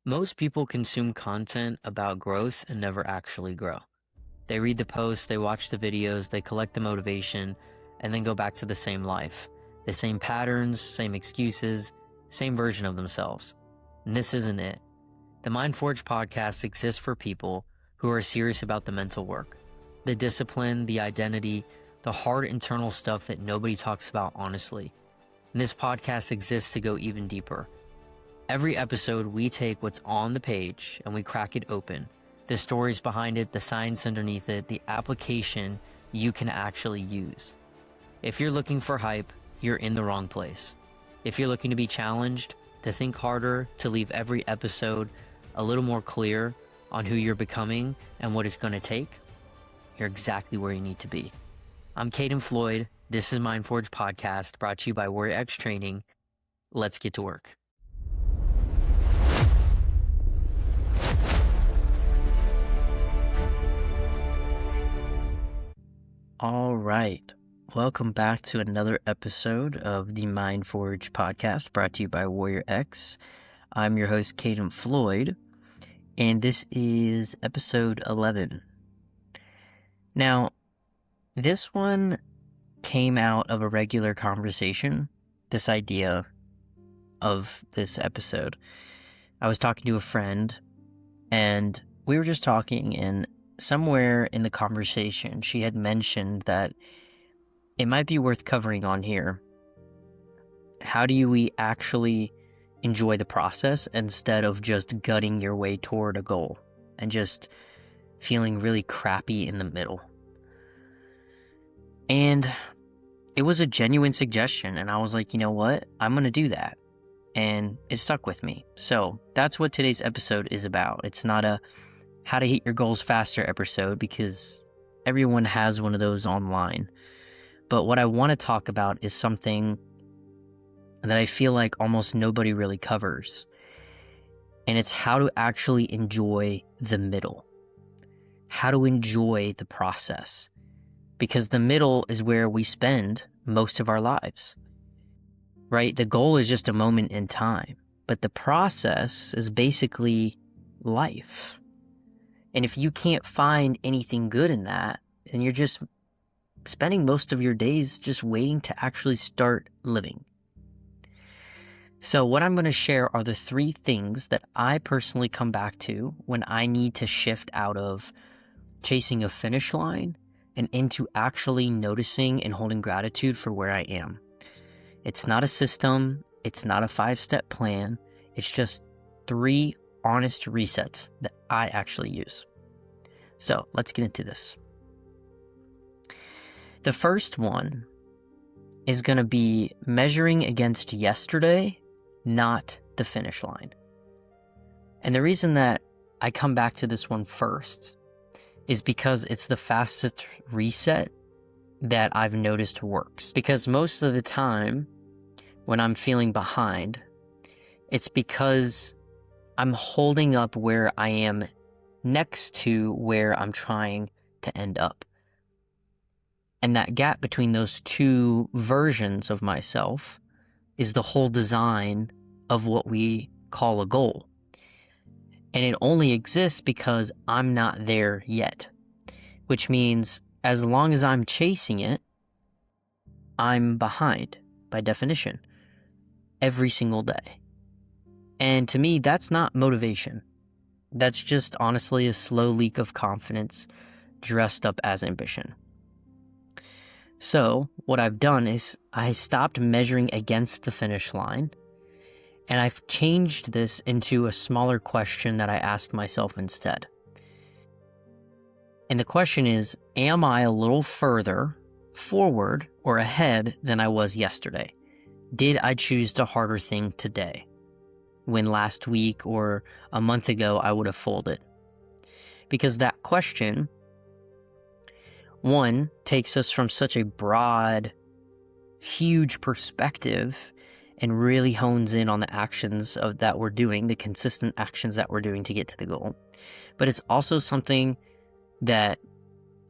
Most people consume content about growth and never actually grow. They read the posts, they watch the videos, they collect the motivation, and then go back to the same life. The same patterns, same excuses, same version of themselves. And this isn't it. The MindForge podcast exists for people who are serious about the mental work, the discipline, the identity, the hard internal stuff that nobody talks about honestly. And this podcast exists to go even deeper. Every episode, we take what's on the page and we crack it open. The stories behind it, the science underneath it, the application you can actually use. If you're looking for hype, you're in the wrong place. If you're looking to be challenged, to think harder, to leave every episode a little more clear on who you're becoming and what it's going to take, you're exactly where you need to be. I'm Caden Floyd. This is MindForge Podcast, brought to you by Warrior X Training. Let's get to work. All right. Welcome back to another episode of the MindForge podcast brought to you by Warrior X. I'm your host, Caden Floyd, and this is episode 11. Now, this one came out of a regular conversation, this idea of this episode. I was talking to a friend, and we were just talking, and somewhere in the conversation, she had mentioned that it might be worth covering on here. How do we actually enjoy the process instead of just gutting your way toward a goal and just feeling really crappy in the middle? And it was a genuine suggestion, and I was like, you know what? I'm going to do that. And it stuck with me. So that's what today's episode is about. It's not a how to hit your goals faster episode, because everyone has one of those online. But what I want to talk about is something that I feel like almost nobody really covers. And it's how to actually enjoy the middle. How to enjoy the process. Because the middle is where we spend most of our lives. Right? The goal is just a moment in time. But the process is basically life. And if you can't find anything good in that, then you're just spending most of your days just waiting to actually start living. So what I'm going to share are the 3 things that I personally come back to when I need to shift out of chasing a finish line and into actually noticing and holding gratitude for where I am. It's not a system. It's not a 5-step plan. It's just 3 honest resets that I actually use. So let's get into this. The first one is going to be measuring against yesterday, not the finish line. And the reason that I come back to this one first is because it's the fastest reset that I've noticed works. Because most of the time when I'm feeling behind, it's because I'm holding up where I am next to where I'm trying to end up. And that gap between those 2 versions of myself is the whole design of what we call a goal. And it only exists because I'm not there yet. Which means as long as I'm chasing it, I'm behind by definition every single day. And to me, that's not motivation. That's just honestly a slow leak of confidence dressed up as ambition. So what I've done is I stopped measuring against the finish line, and I've changed this into a smaller question that I ask myself instead. And the question is, am I a little further forward or ahead than I was yesterday? Did I choose the harder thing today, when last week or a month ago I would have folded? Because that question, one, takes us from such a broad, huge perspective and really hones in on the actions that we're doing, the consistent actions that we're doing to get to the goal. But it's also something that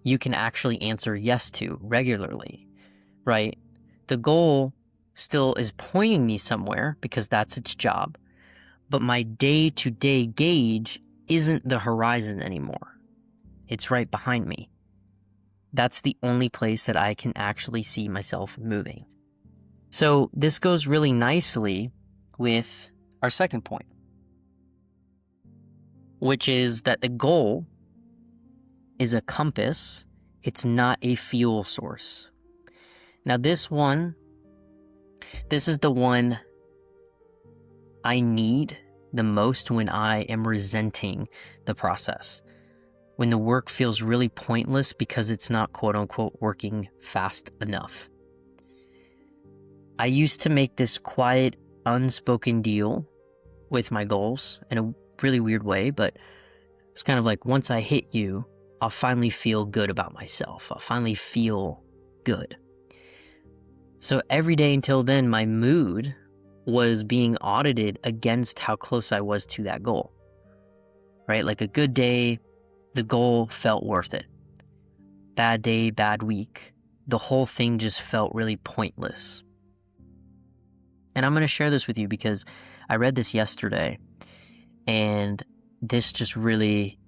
you can actually answer yes to regularly, right? The goal still is pointing me somewhere because that's its job. but my day-to-day gauge isn't the horizon anymore. It's right behind me. That's the only place that I can actually see myself moving. So this goes really nicely with our second point, which is that the goal is a compass. It's not a fuel source. Now this is the one I need the most when I am resenting the process. When the work feels really pointless because it's not quote unquote working fast enough. I used to make this quiet, unspoken deal with my goals in a really weird way, but it's kind of like once I hit you, I'll finally feel good about myself. I'll finally feel good. So every day until then, my mood was being audited against how close I was to that goal, right? Like a good day, the goal felt worth it. Bad day, bad week, the whole thing just felt really pointless. And I'm going to share this with you because I read this yesterday and this just really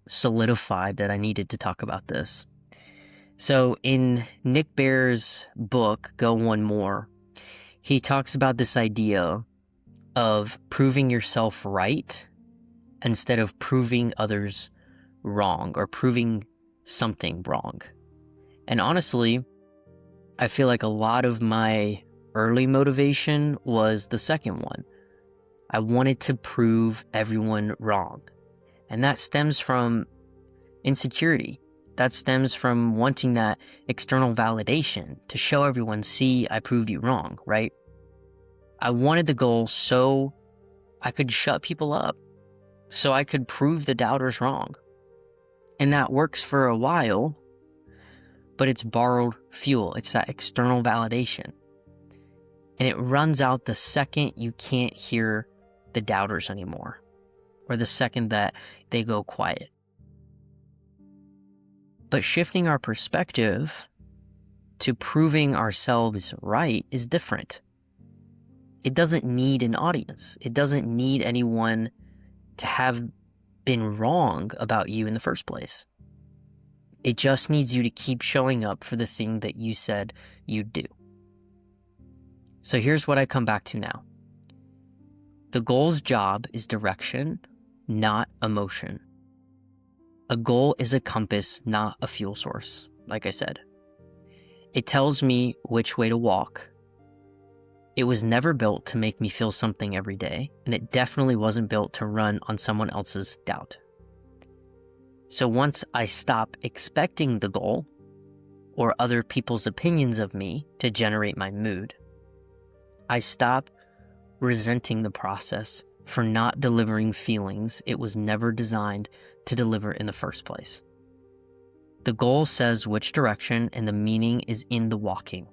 solidified that I needed to talk about this. So in Nick Bare's book, Go One More, he talks about this idea of proving yourself right instead of proving others wrong or proving something wrong. And honestly, I feel like a lot of my early motivation was the second one. I wanted to prove everyone wrong. And that stems from insecurity. That stems from wanting that external validation to show everyone, see, I proved you wrong, right? I wanted the goal so I could shut people up, so I could prove the doubters wrong. And that works for a while, but it's borrowed fuel. It's that external validation. And it runs out the second you can't hear the doubters anymore, or the second that they go quiet. But shifting our perspective to proving ourselves right is different. It doesn't need an audience. It doesn't need anyone to have been wrong about you in the first place. It just needs you to keep showing up for the thing that you said you'd do. So here's what I come back to now. The goal's job is direction, not emotion. A goal is a compass, not a fuel source, like I said. It tells me which way to walk. It was never built to make me feel something every day, and it definitely wasn't built to run on someone else's doubt. So once I stop expecting the goal or other people's opinions of me to generate my mood, I stop resenting the process for not delivering feelings it was never designed to deliver in the first place. The goal says which direction, and the meaning is in the walking,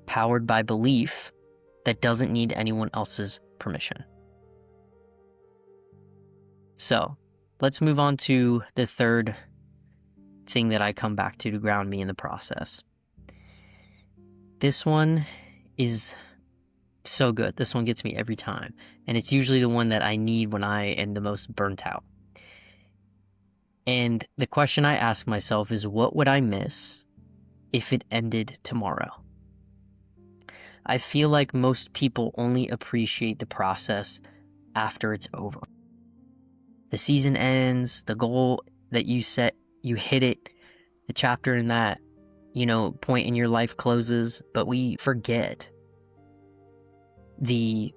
powered by belief that doesn't need anyone else's permission. So, let's move on to the third thing that I come back to ground me in the process. This one is so good. This one gets me every time. And it's usually the one that I need when I am the most burnt out. And the question I ask myself is, what would I miss if it ended tomorrow? I feel like most people only appreciate the process after it's over. The season ends, the goal that you set, you hit it, the chapter in that, point in your life closes, but we forget the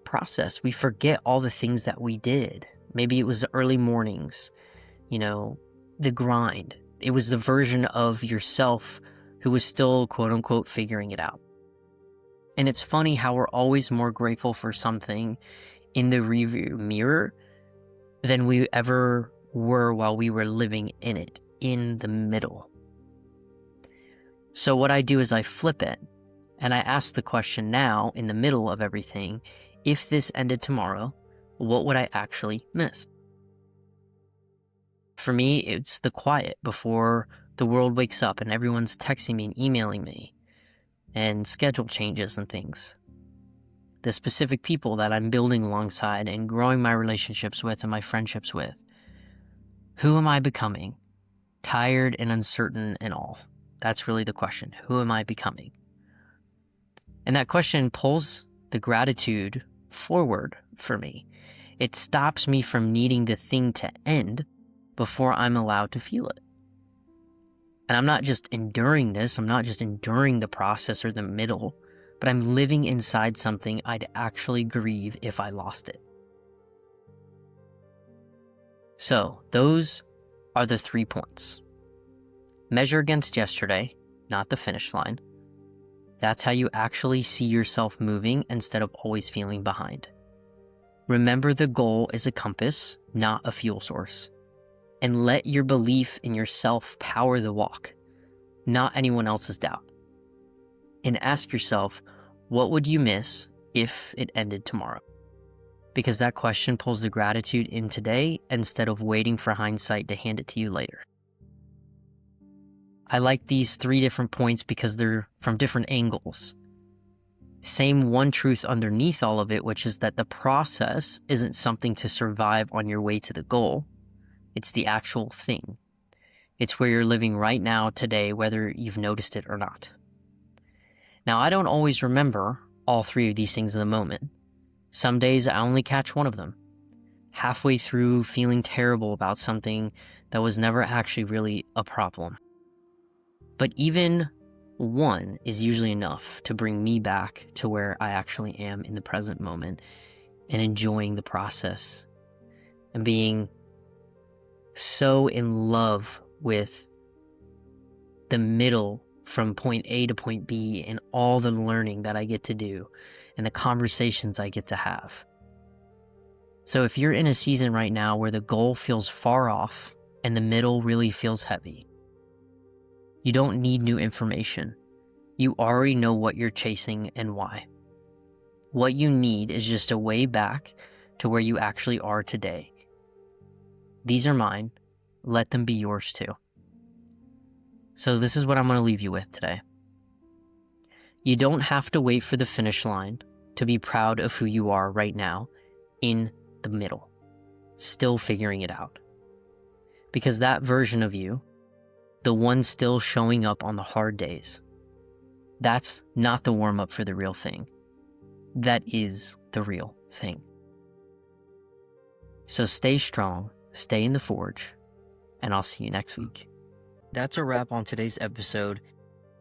process. We forget all the things that we did. Maybe it was the early mornings, the grind. It was the version of yourself who was still, quote unquote, figuring it out. And it's funny how we're always more grateful for something in the rearview mirror than we ever were while we were living in it, in the middle. So what I do is I flip it, and I ask the question now, in the middle of everything, if this ended tomorrow, what would I actually miss? For me, it's the quiet before the world wakes up and everyone's texting me and emailing me and schedule changes and things. the specific people that I'm building alongside and growing my relationships with and my friendships with. Who am I becoming? Tired and uncertain and all. That's really the question. Who am I becoming? And that question pulls the gratitude forward for me. It stops me from needing the thing to end before I'm allowed to feel it. And I'm not just enduring this. I'm not just enduring the process or the middle, but I'm living inside something I'd actually grieve if I lost it. So those are the 3 points. Measure against yesterday, not the finish line. That's how you actually see yourself moving instead of always feeling behind. Remember, the goal is a compass, not a fuel source. And let your belief in yourself power the walk, not anyone else's doubt. And ask yourself, what would you miss if it ended tomorrow? Because that question pulls the gratitude in today instead of waiting for hindsight to hand it to you later. I like these 3 different points because they're from different angles. Same one truth underneath all of it, which is that the process isn't something to survive on your way to the goal. It's the actual thing. It's where you're living right now, today, whether you've noticed it or not. Now, I don't always remember all 3 of these things in the moment. Some days I only catch one of them. Halfway through feeling terrible about something that was never actually really a problem. But even one is usually enough to bring me back to where I actually am in the present moment and enjoying the process and being so in love with the middle from point A to point B and all the learning that I get to do and the conversations I get to have. So if you're in a season right now where the goal feels far off and the middle really feels heavy, you don't need new information. You already know what you're chasing and why. What you need is just a way back to where you actually are today. These are mine. Let them be yours too. So this is what I'm going to leave you with today. You don't have to wait for the finish line to be proud of who you are right now in the middle, still figuring it out. Because that version of you, the one still showing up on the hard days, that's not the warm-up for the real thing. That is the real thing. So stay strong, stay in the forge, and I'll see you next week. That's a wrap on today's episode.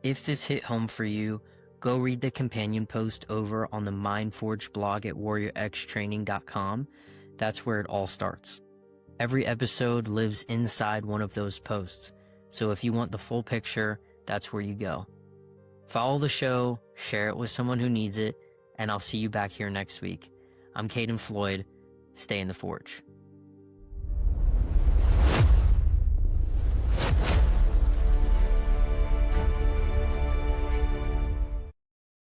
If this hit home for you, go read the companion post over on the MindForge blog at warriorxtraining.com. That's where it all starts. Every episode lives inside one of those posts. So if you want the full picture, that's where you go. Follow the show, share it with someone who needs it, and I'll see you back here next week. I'm Caden Floyd. Stay in the forge.